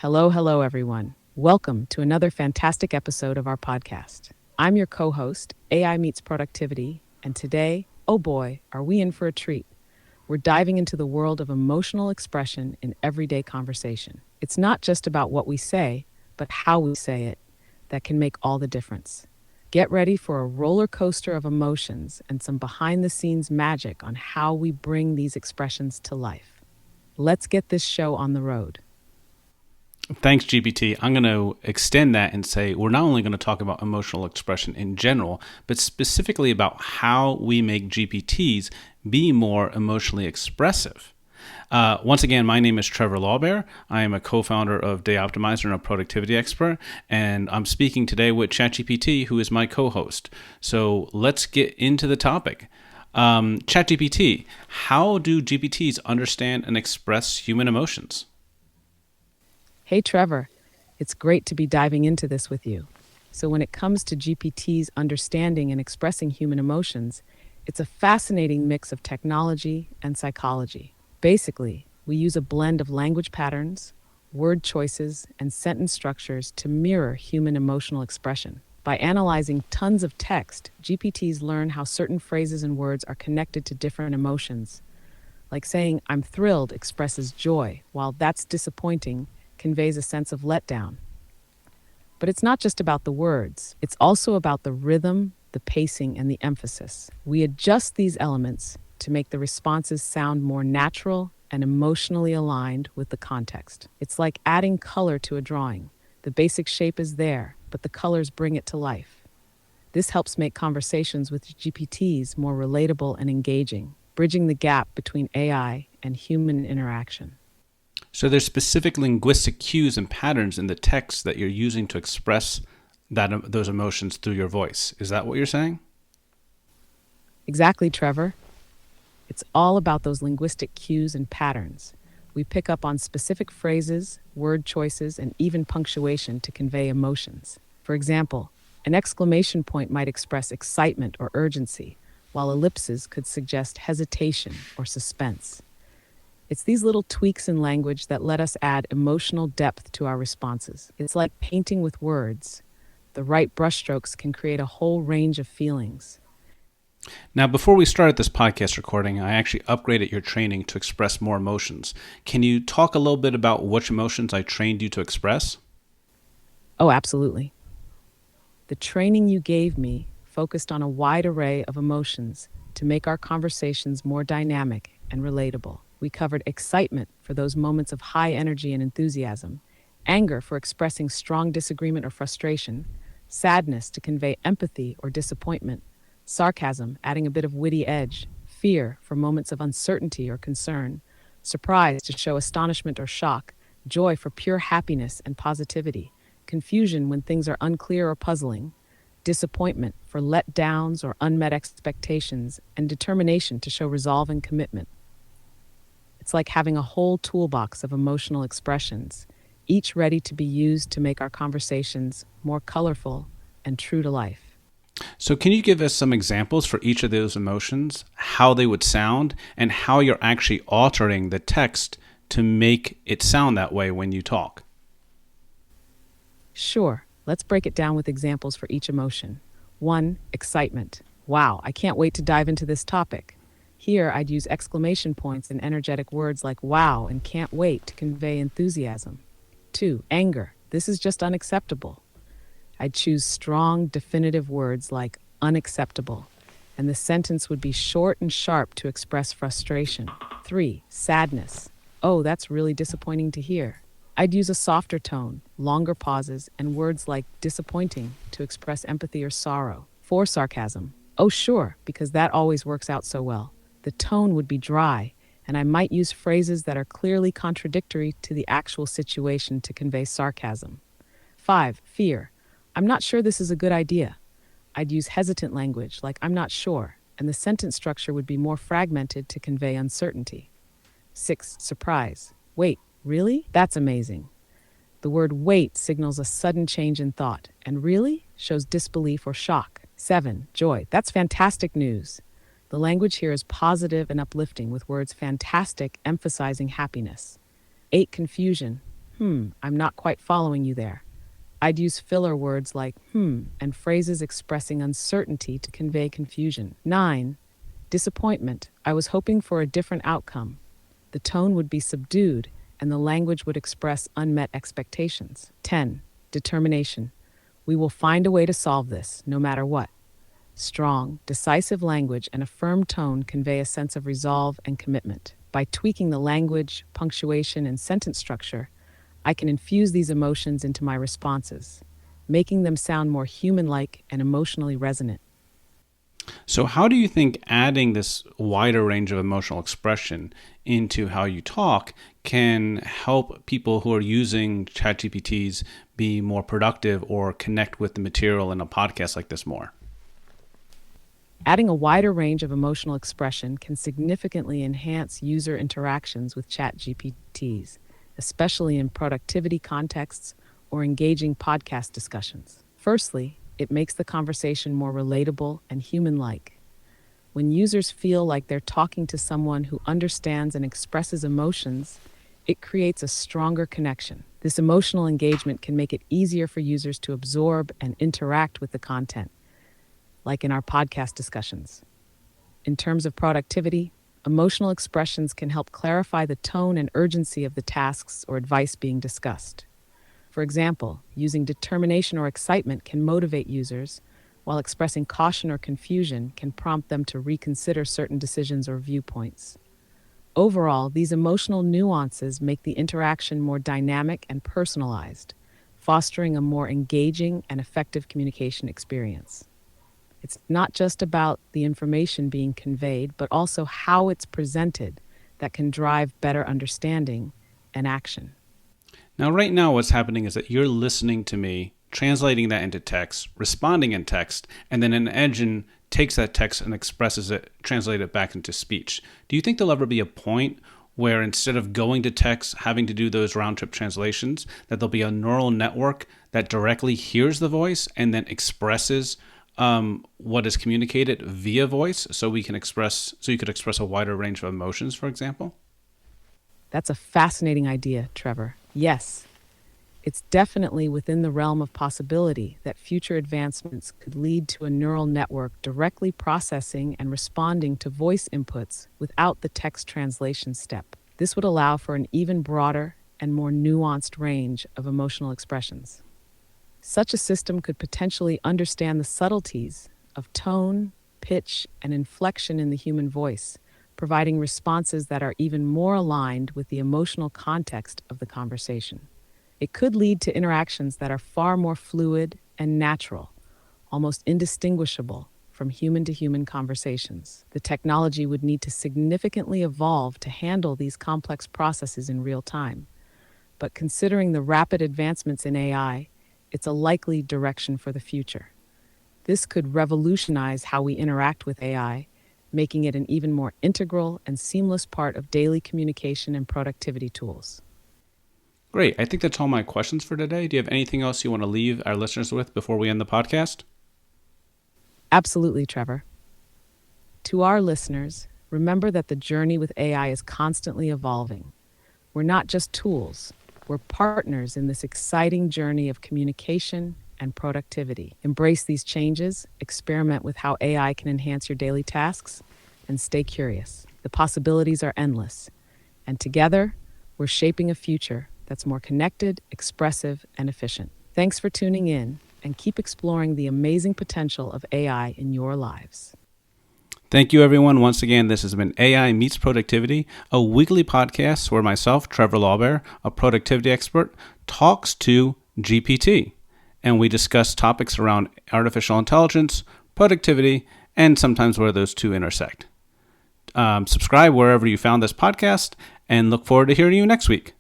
Hello, everyone. Welcome to another fantastic episode of our podcast. I'm your co host, AI Meets Productivity, and today, oh boy, are we in for a treat. We're diving into the world of emotional expression in everyday conversation. It's not just about what we say, but how we say it that can make all the difference. Get ready for a roller coaster of emotions and some behind the scenes magic on how we bring these expressions to life. Let's get this show on the road. Thanks, GPT. I'm going to extend that and say we're not only going to talk about emotional expression in general, but specifically about how we make GPTs be more emotionally expressive. Once again, my name is Trevor Lawbear. I am a co-founder of Day Optimizer and a productivity expert, and I'm speaking today with ChatGPT, who is my co-host. So let's get into the topic. ChatGPT, how do GPTs understand and express human emotions? Hey, Trevor. It's great to be diving into this with you. So, when it comes to GPT's understanding and expressing human emotions, it's a fascinating mix of technology and psychology. Basically, we use a blend of language patterns, word choices, and sentence structures to mirror human emotional expression. By analyzing tons of text, GPTs learn how certain phrases and words are connected to different emotions. Like saying, I'm thrilled expresses joy, while that's disappointing conveys a sense of letdown. But it's not just about the words, it's also about the rhythm, the pacing, and the emphasis. We adjust these elements to make the responses sound more natural and emotionally aligned with the context. It's like adding color to a drawing. The basic shape is there, but the colors bring it to life. This helps make conversations with GPTs more relatable and engaging, bridging the gap between AI and human interaction. So there's specific linguistic cues and patterns in the text that you're using to express those emotions through your voice. Is that what you're saying? Exactly, Trevor. It's all about those linguistic cues and patterns. We pick up on specific phrases, word choices, and even punctuation to convey emotions. For example, an exclamation point might express excitement or urgency, while ellipses could suggest hesitation or suspense. It's these little tweaks in language that let us add emotional depth to our responses. It's like painting with words. The right brushstrokes can create a whole range of feelings. Now, before we started this podcast recording, I actually upgraded your training to express more emotions. Can you talk a little bit about which emotions I trained you to express? Oh, absolutely. The training you gave me focused on a wide array of emotions to make our conversations more dynamic and relatable. We covered excitement for those moments of high energy and enthusiasm, anger for expressing strong disagreement or frustration, sadness to convey empathy or disappointment, sarcasm adding a bit of witty edge, fear for moments of uncertainty or concern, surprise to show astonishment or shock, joy for pure happiness and positivity, confusion when things are unclear or puzzling, disappointment for letdowns or unmet expectations, and determination to show resolve and commitment. It's like having a whole toolbox of emotional expressions, each ready to be used to make our conversations more colorful and true to life. So can you give us some examples for each of those emotions, how they would sound, and how you're actually altering the text to make it sound that way when you talk? Sure, let's break it down with examples for each emotion. 1. Excitement. Wow, I can't wait to dive into this topic. Here, I'd use exclamation points and energetic words like wow and can't wait to convey enthusiasm. 2. Anger. This is just unacceptable. I'd choose strong, definitive words like unacceptable, and the sentence would be short and sharp to express frustration. 3. Sadness. Oh, that's really disappointing to hear. I'd use a softer tone, longer pauses, and words like disappointing to express empathy or sorrow. 4. Sarcasm. Oh, sure, because that always works out so well. The tone would be dry, and I might use phrases that are clearly contradictory to the actual situation to convey sarcasm. 5. Fear. I'm not sure this is a good idea. I'd use hesitant language like I'm not sure, and the sentence structure would be more fragmented to convey uncertainty. 6. Surprise. Wait, really? That's amazing. The word wait signals a sudden change in thought, and really shows disbelief or shock. 7. Joy. That's fantastic news. The language here is positive and uplifting with words fantastic emphasizing happiness. 8. Confusion. I'm not quite following you there. I'd use filler words like and phrases expressing uncertainty to convey confusion. 9. Disappointment. I was hoping for a different outcome. The tone would be subdued and the language would express unmet expectations. 10. Determination. We will find a way to solve this, no matter what. Strong, decisive language and a firm tone convey a sense of resolve and commitment. By tweaking the language, punctuation, and sentence structure, I can infuse these emotions into my responses, making them sound more human-like and emotionally resonant. So, how do you think adding this wider range of emotional expression into how you talk can help people who are using ChatGPTs be more productive or connect with the material in a podcast like this more? Adding a wider range of emotional expression can significantly enhance user interactions with ChatGPTs, especially in productivity contexts or engaging podcast discussions. Firstly, it makes the conversation more relatable and human-like. When users feel like they're talking to someone who understands and expresses emotions, it creates a stronger connection. This emotional engagement can make it easier for users to absorb and interact with the content, like in our podcast discussions. In terms of productivity, emotional expressions can help clarify the tone and urgency of the tasks or advice being discussed. For example, using determination or excitement can motivate users, while expressing caution or confusion can prompt them to reconsider certain decisions or viewpoints. Overall, these emotional nuances make the interaction more dynamic and personalized, fostering a more engaging and effective communication experience. It's not just about the information being conveyed, but also how it's presented that can drive better understanding and action. Now, right now, what's happening is that you're listening to me, translating that into text, responding in text, and then an engine takes that text and expresses it, translates it back into speech. Do you think there'll ever be a point where instead of going to text, having to do those round trip translations, that there'll be a neural network that directly hears the voice and then expresses what is communicated via voice, so you could express a wider range of emotions, for example? That's a fascinating idea, Trevor. Yes, it's definitely within the realm of possibility that future advancements could lead to a neural network directly processing and responding to voice inputs without the text translation step. This would allow for an even broader and more nuanced range of emotional expressions. Such a system could potentially understand the subtleties of tone, pitch, and inflection in the human voice, providing responses that are even more aligned with the emotional context of the conversation. It could lead to interactions that are far more fluid and natural, almost indistinguishable from human-to-human conversations. The technology would need to significantly evolve to handle these complex processes in real time. But considering the rapid advancements in AI, it's a likely direction for the future. This could revolutionize how we interact with AI, making it an even more integral and seamless part of daily communication and productivity tools. Great. I think that's all my questions for today. Do you have anything else you want to leave our listeners with before we end the podcast? Absolutely, Trevor. To our listeners, remember that the journey with AI is constantly evolving. We're not just tools, we're partners in this exciting journey of communication and productivity. Embrace these changes, experiment with how AI can enhance your daily tasks, and stay curious. The possibilities are endless, and together, we're shaping a future that's more connected, expressive, and efficient. Thanks for tuning in, and keep exploring the amazing potential of AI in your lives. Thank you, everyone. Once again, this has been AI Meets Productivity, a weekly podcast where myself, Trevor Lawbear, a productivity expert, talks to GPT. And we discuss topics around artificial intelligence, productivity, and sometimes where those two intersect. Subscribe wherever you found this podcast, and look forward to hearing you next week.